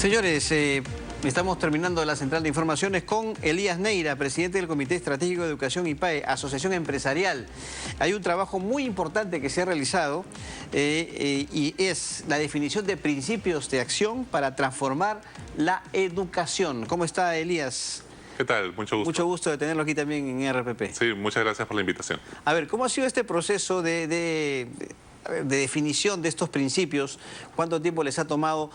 Señores, estamos terminando la central de informaciones con Elías Neira, presidente del Comité Estratégico de Educación IPAE, Asociación Empresarial. Hay un trabajo muy importante que se ha realizado y es la definición de principios de acción para transformar la educación. ¿Cómo está, Elías? ¿Qué tal? Mucho gusto. Mucho gusto de tenerlo aquí también en RPP. Sí, muchas gracias por la invitación. A ver, ¿cómo ha sido este proceso de definición de estos principios? ¿Cuánto tiempo les ha tomado?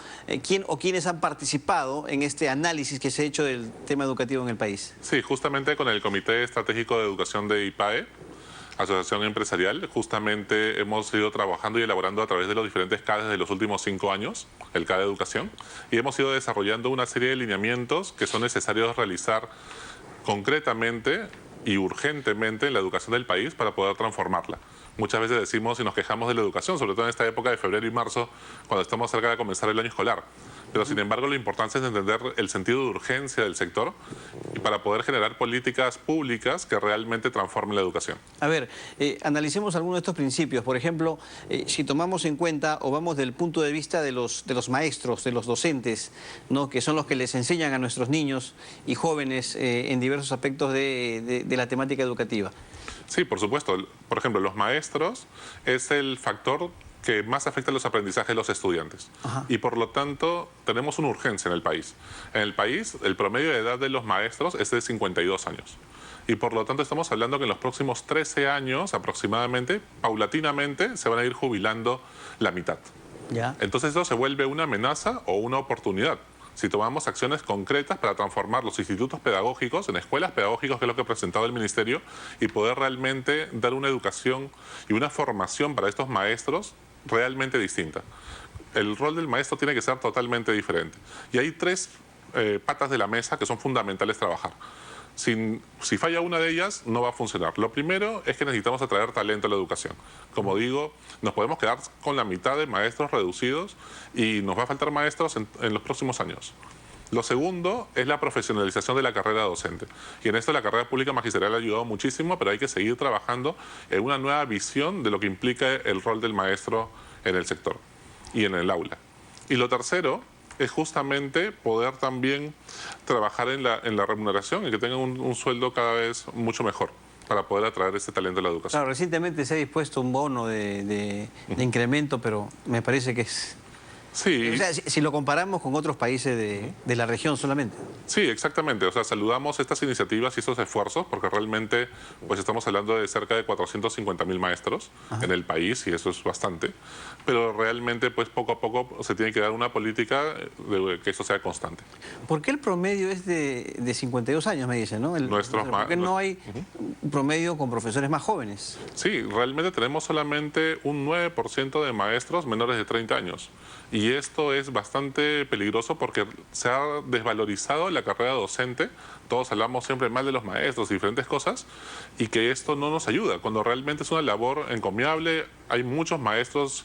¿Quién o quiénes han participado en este análisis que se ha hecho del tema educativo en el país? Sí, justamente con el Comité Estratégico de Educación de IPAE, Asociación Empresarial, justamente hemos ido trabajando y elaborando a través de los diferentes CADES de los últimos 5 años, el CADE de Educación, y hemos ido desarrollando una serie de lineamientos que son necesarios realizar concretamente y urgentemente en la educación del país para poder transformarla. Muchas veces decimos y nos quejamos de la educación, sobre todo en esta época de febrero y marzo, cuando estamos cerca de comenzar el año escolar. Pero sin embargo, lo importante es entender el sentido de urgencia del sector y para poder generar políticas públicas que realmente transformen la educación. A ver, analicemos algunos de estos principios. Por ejemplo, si tomamos en cuenta o vamos del punto de vista de los maestros, de los docentes, ¿no?, que son los que les enseñan a nuestros niños y jóvenes en diversos aspectos de la temática educativa. Sí, por supuesto. Por ejemplo, los maestros es el factor que más afecta a los aprendizajes de los estudiantes. Ajá. Y por lo tanto tenemos una urgencia en el país. En el país el promedio de edad de los maestros es de 52 años. Y por lo tanto estamos hablando que en los próximos 13 años aproximadamente, paulatinamente, se van a ir jubilando la mitad. ¿Ya? Entonces eso se vuelve una amenaza o una oportunidad si tomamos acciones concretas para transformar los institutos pedagógicos en escuelas pedagógicas, que es lo que ha presentado el Ministerio, y poder realmente dar una educación y una formación para estos maestros realmente distinta. El rol del maestro tiene que ser totalmente diferente. Y hay 3 patas de la mesa que son fundamentales trabajar. Si falla una de ellas, no va a funcionar. Lo primero es que necesitamos atraer talento a la educación. Como digo, nos podemos quedar con la mitad de maestros reducidos y nos va a faltar maestros en los próximos años. Lo segundo es la profesionalización de la carrera docente. Y en esto la carrera pública magisterial ha ayudado muchísimo, pero hay que seguir trabajando en una nueva visión de lo que implica el rol del maestro en el sector y en el aula. Y lo tercero es justamente poder también trabajar en la remuneración y que tengan un sueldo cada vez mucho mejor para poder atraer este talento a la educación. Claro, recientemente se ha dispuesto un bono de incremento, pero me parece que es... Sí. O sea, si lo comparamos con otros países de la región solamente. Sí, exactamente. O sea, saludamos estas iniciativas y estos esfuerzos porque realmente pues estamos hablando de cerca de 450.000 maestros en el país y eso es bastante. Pero realmente pues poco a poco se tiene que dar una política de que eso sea constante. ¿Por qué el promedio es de 52 años, me dicen, ¿no? ¿Por qué no hay un promedio con profesores más jóvenes? Sí, realmente tenemos solamente un 9% de maestros menores de 30 años. Y esto es bastante peligroso porque se ha desvalorizado la carrera docente. Todos hablamos siempre mal de los maestros y diferentes cosas y que esto no nos ayuda, cuando realmente es una labor encomiable. Hay muchos maestros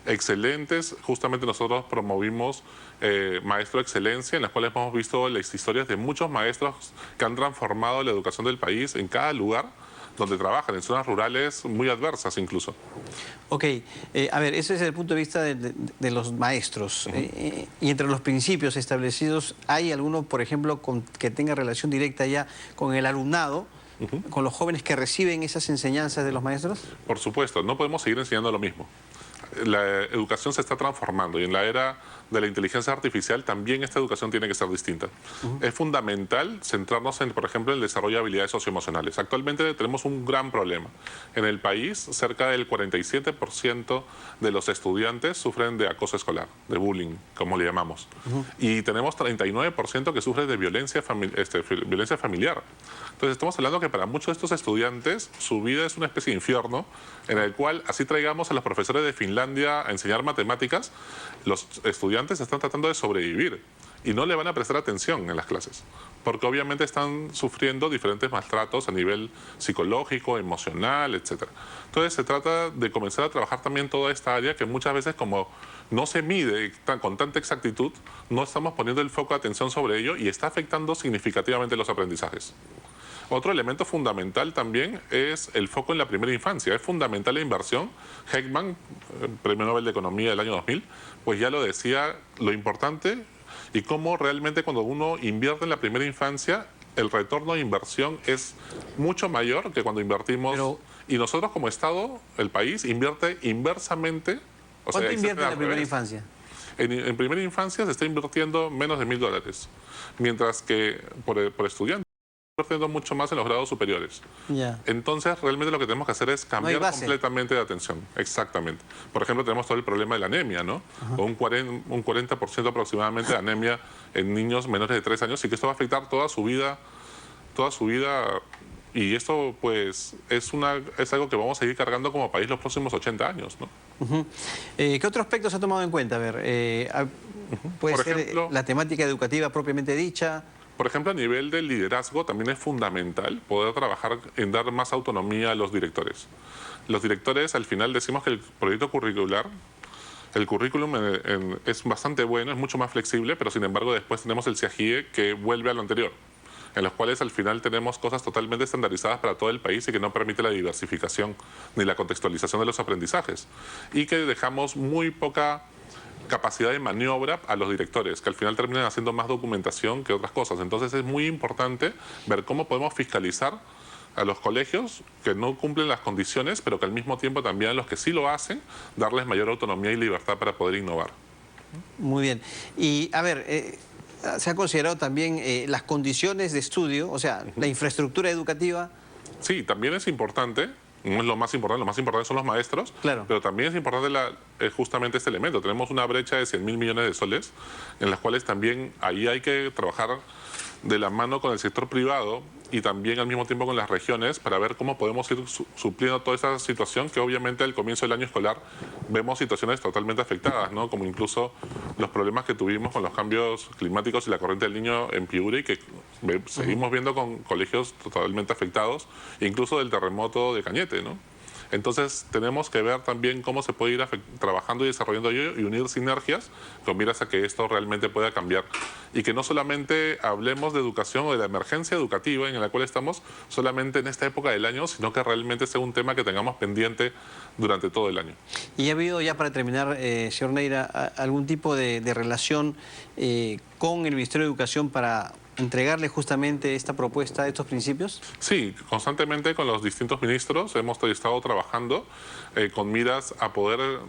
excelentes. Justamente nosotros promovimos Maestro Excelencia, en las cuales hemos visto las historias de muchos maestros que han transformado la educación del país en cada lugar donde trabajan, en zonas rurales muy adversas incluso. Ok, a ver, ese es el punto de vista de los maestros. Y entre los principios establecidos, ¿hay alguno, por ejemplo, que tenga relación directa ya con el alumnado, con los jóvenes que reciben esas enseñanzas de los maestros? Por supuesto, no podemos seguir enseñando lo mismo. La educación se está transformando y en la era de la inteligencia artificial también esta educación tiene que ser distinta. Es fundamental centrarnos en, por ejemplo, en el desarrollo de habilidades socioemocionales. Actualmente tenemos un gran problema. En el país, cerca del 47% de los estudiantes sufren de acoso escolar, de bullying, como le llamamos. Y tenemos 39% que sufren de violencia familiar. Entonces estamos hablando que para muchos de estos estudiantes su vida es una especie de infierno en el cual así traigamos a los profesores de Finlandia a enseñar matemáticas, los estudiantes están tratando de sobrevivir y no le van a prestar atención en las clases, porque obviamente están sufriendo diferentes maltratos a nivel psicológico, emocional, etc. Entonces se trata de comenzar a trabajar también toda esta área que muchas veces, como no se mide con tanta exactitud, no estamos poniendo el foco de atención sobre ello y está afectando significativamente los aprendizajes. Otro elemento fundamental también es el foco en la primera infancia. Es fundamental la inversión. Heckman, Premio Nobel de Economía del año 2000, pues ya lo decía, lo importante y cómo realmente cuando uno invierte en la primera infancia, el retorno de inversión es mucho mayor que cuando invertimos. Y nosotros como Estado, el país, invierte inversamente. ¿Cuánto invierte en la primera infancia? En primera infancia se está invirtiendo menos de $1000, mientras que por estudiante se está invirtiendo mucho más en los grados superiores. Entonces, realmente lo que tenemos que hacer es cambiar completamente de atención. Exactamente. Por ejemplo, tenemos todo el problema de la anemia, ¿no? Un 40% aproximadamente de anemia en niños menores de 3 años, y que esto va a afectar toda su vida. Y esto, pues, es algo que vamos a seguir cargando como país los próximos 80 años, ¿no? ¿Qué otro aspecto se ha tomado en cuenta? A ver, puede ser ejemplo, la temática educativa propiamente dicha. Por ejemplo, a nivel del liderazgo también es fundamental poder trabajar en dar más autonomía a los directores. Los directores, al final, decimos que el proyecto curricular, el currículum es bastante bueno, es mucho más flexible, pero sin embargo después tenemos el CIAGIE que vuelve a lo anterior, en los cuales al final tenemos cosas totalmente estandarizadas para todo el país y que no permite la diversificación ni la contextualización de los aprendizajes, y que dejamos muy poca capacidad de maniobra a los directores, que al final terminan haciendo más documentación que otras cosas. Entonces es muy importante ver cómo podemos fiscalizar a los colegios que no cumplen las condiciones, pero que al mismo tiempo también a los que sí lo hacen, darles mayor autonomía y libertad para poder innovar. Muy bien. Y a ver, ¿se ha considerado también las condiciones de estudio, o sea, la infraestructura educativa? Sí, también es importante. No es lo más importante son los maestros, claro, pero también es importante justamente este elemento. Tenemos una brecha de 100.000 millones de soles, en las cuales también ahí hay que trabajar de la mano con el sector privado y también al mismo tiempo con las regiones para ver cómo podemos ir supliendo toda esa situación que obviamente al comienzo del año escolar vemos situaciones totalmente afectadas, ¿no? Como incluso los problemas que tuvimos con los cambios climáticos y la corriente del Niño en Piura, y que seguimos viendo con colegios totalmente afectados, incluso del terremoto de Cañete, ¿no? Entonces tenemos que ver también cómo se puede ir trabajando y desarrollando ello y unir sinergias con miras a que esto realmente pueda cambiar. Y que no solamente hablemos de educación o de la emergencia educativa en la cual estamos solamente en esta época del año, sino que realmente sea un tema que tengamos pendiente durante todo el año. ¿Y ha habido ya, para terminar, señor Neira, algún tipo de relación con el Ministerio de Educación para entregarle justamente esta propuesta, estos principios? Sí, constantemente con los distintos ministros hemos estado trabajando con miras a poder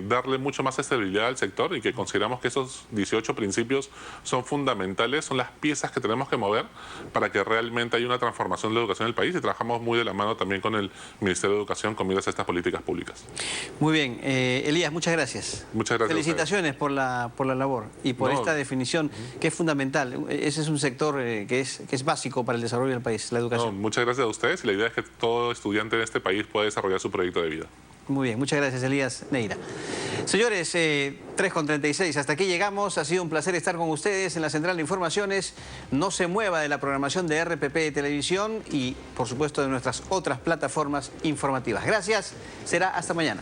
darle mucho más estabilidad al sector, y que consideramos que esos 18 principios son fundamentales, son las piezas que tenemos que mover para que realmente haya una transformación de la educación del país, y trabajamos muy de la mano también con el Ministerio de Educación con miras a estas políticas públicas. Muy bien. Elías, muchas gracias. Muchas gracias. Felicitaciones por la labor y por esta definición que es fundamental. Ese es un sector que es básico para el desarrollo del país, la educación. Muchas gracias a ustedes, y la idea es que todo estudiante en este país pueda desarrollar su proyecto de vida. Muy bien, muchas gracias, Elías Neira. Señores, 3:36, hasta aquí llegamos. Ha sido un placer estar con ustedes en la Central de Informaciones. No se mueva de la programación de RPP de Televisión y, por supuesto, de nuestras otras plataformas informativas. Gracias, será hasta mañana.